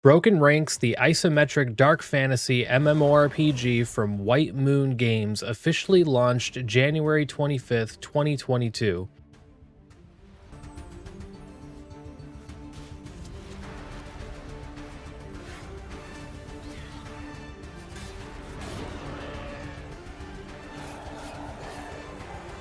Broken Ranks, the isometric dark fantasy MMORPG from White Moon Games, officially launched January 25th, 2022.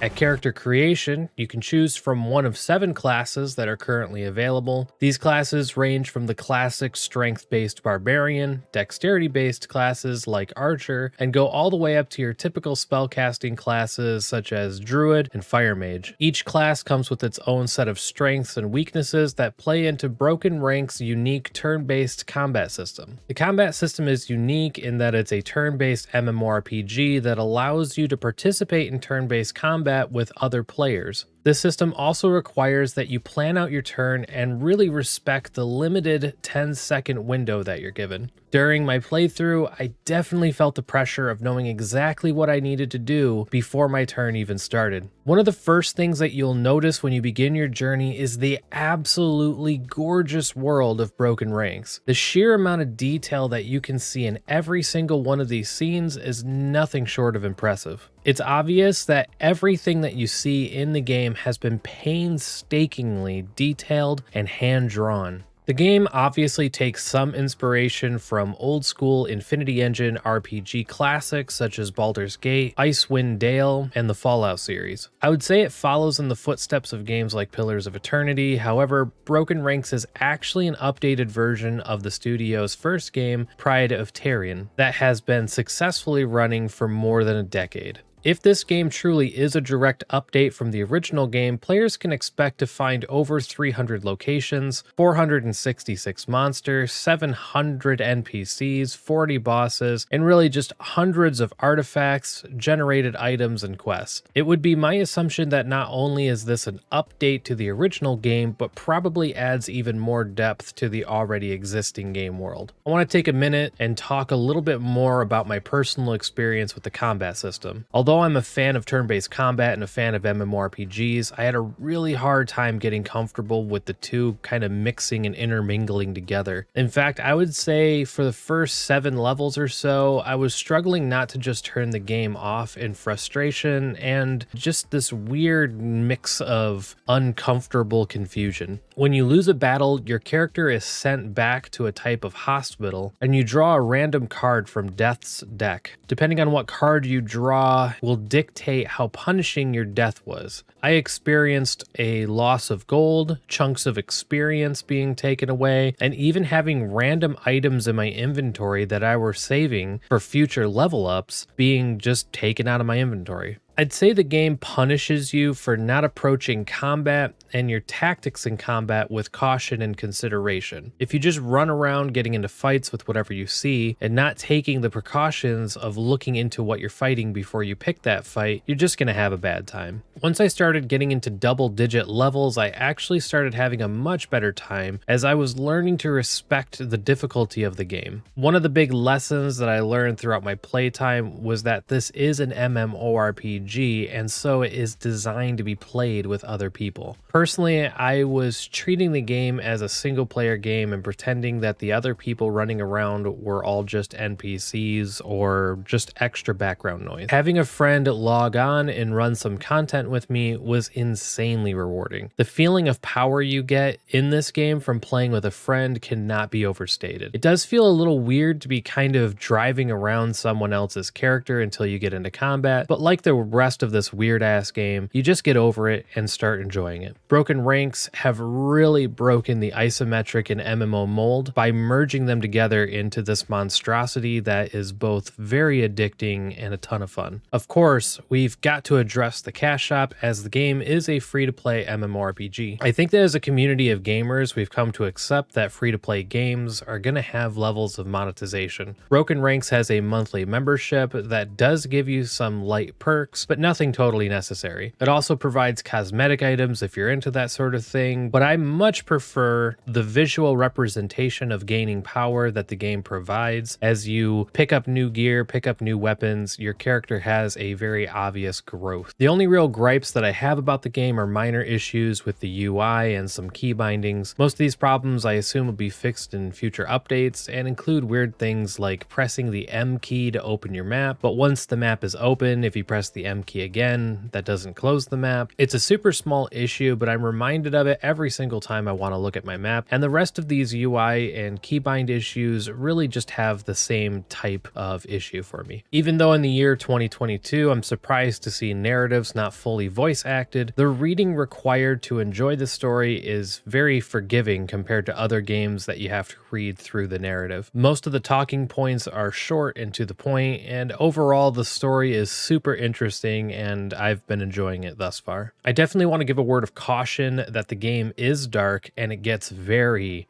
At character creation, you can choose from one of 7 classes that are currently available. These classes range from the classic strength-based barbarian, dexterity-based classes like archer, and go all the way up to your typical spellcasting classes such as druid and fire mage. Each class comes with its own set of strengths and weaknesses that play into Broken Ranks' unique turn-based combat system. The combat system is unique in that it's a turn-based MMORPG that allows you to participate in turn-based combat with other players. This system also requires that you plan out your turn and really respect the limited 10-second window that you're given. During my playthrough, I definitely felt the pressure of knowing exactly what I needed to do before my turn even started. One of the first things that you'll notice when you begin your journey is the absolutely gorgeous world of Broken Ranks. The sheer amount of detail that you can see in every single one of these scenes is nothing short of impressive. It's obvious that everything that you see in the game has been painstakingly detailed and hand-drawn. The game obviously takes some inspiration from old school Infinity Engine RPG classics such as Baldur's Gate, Icewind Dale, and the Fallout series. I would say it follows in the footsteps of games like Pillars of Eternity. However, Broken Ranks is actually an updated version of the studio's first game, Pride of Taernian, that has been successfully running for more than a decade. If this game truly is a direct update from the original game, players can expect to find over 300 locations, 466 monsters, 700 NPCs, 40 bosses, and really just hundreds of artifacts, generated items, and quests. It would be my assumption that not only is this an update to the original game, but probably adds even more depth to the already existing game world. I want to take a minute and talk a little bit more about my personal experience with the combat system. Although I'm a fan of turn-based combat and a fan of MMORPGs, I had a really hard time getting comfortable with the two kind of mixing and intermingling together. In fact, I would say for the first 7 levels or so, I was struggling not to just turn the game off in frustration and just this weird mix of uncomfortable confusion. When you lose a battle, your character is sent back to a type of hospital, and you draw a random card from Death's deck. Depending on what card you draw will dictate how punishing your death was. I experienced a loss of gold, chunks of experience being taken away, and even having random items in my inventory that I were saving for future level ups being just taken out of my inventory. I'd say the game punishes you for not approaching combat and your tactics in combat with caution and consideration. If you just run around getting into fights with whatever you see and not taking the precautions of looking into what you're fighting before you pick that fight, you're just going to have a bad time. Once I started getting into double-digit levels, I actually started having a much better time as I was learning to respect the difficulty of the game. One of the big lessons that I learned throughout my playtime was that this is an MMORPG, and so it is designed to be played with other people. Personally, I was treating the game as a single player game and pretending that the other people running around were all just NPCs or just extra background noise. Having a friend log on and run some content with me was insanely rewarding. The feeling of power you get in this game from playing with a friend cannot be overstated. It does feel a little weird to be kind of driving around someone else's character until you get into combat, but like the rest of this weird ass game, you just get over it and start enjoying it. Broken Ranks have really broken the isometric and MMO mold by merging them together into this monstrosity that is both very addicting and a ton of fun. Of course, we've got to address the cash shop as the game is a free-to-play MMORPG. I think that as a community of gamers, we've come to accept that free-to-play games are going to have levels of monetization. Broken Ranks has a monthly membership that does give you some light perks perks, but nothing totally necessary. It also provides cosmetic items if you're into that sort of thing, but I much prefer the visual representation of gaining power that the game provides. As you pick up new gear, pick up new weapons, your character has a very obvious growth. The only real gripes that I have about the game are minor issues with the UI and some key bindings. Most of these problems I assume will be fixed in future updates and include weird things like pressing the M key to open your map, but once the map is open, if you press the M key again, that doesn't close the map. It's a super small issue, but I'm reminded of it every single time I want to look at my map, and the rest of these UI and keybind issues really just have the same type of issue for me. Even though in the year 2022, I'm surprised to see narratives not fully voice acted, the reading required to enjoy the story is very forgiving compared to other games that you have to read through the narrative. Most of the talking points are short and to the point, and overall the story is super interesting and I've been enjoying it thus far. I definitely want to give a word of caution that the game is dark and it gets very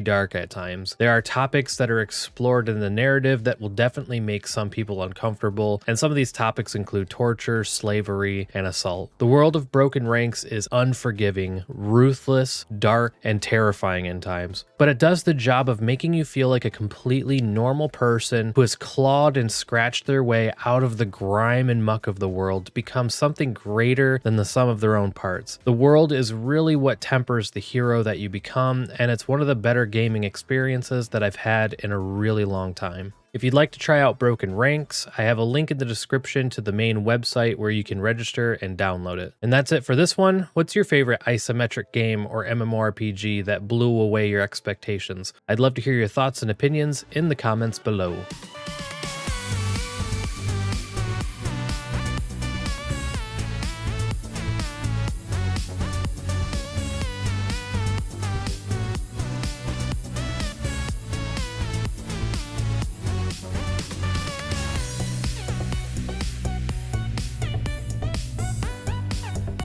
dark at times. There are topics that are explored in the narrative that will definitely make some people uncomfortable, and some of these topics include torture, slavery, and assault. The world of Broken Ranks is unforgiving, ruthless, dark, and terrifying in times, but it does the job of making you feel like a completely normal person who has clawed and scratched their way out of the grime and muck of the world to become something greater than the sum of their own parts. The world is really what tempers the hero that you become, and it's one of the better gaming experiences that I've had in a really long time. If you'd like to try out Broken Ranks, I have a link in the description to the main website where you can register and download it. And that's it for this one. What's your favorite isometric game or MMORPG that blew away your expectations? I'd love to hear your thoughts and opinions in the comments below.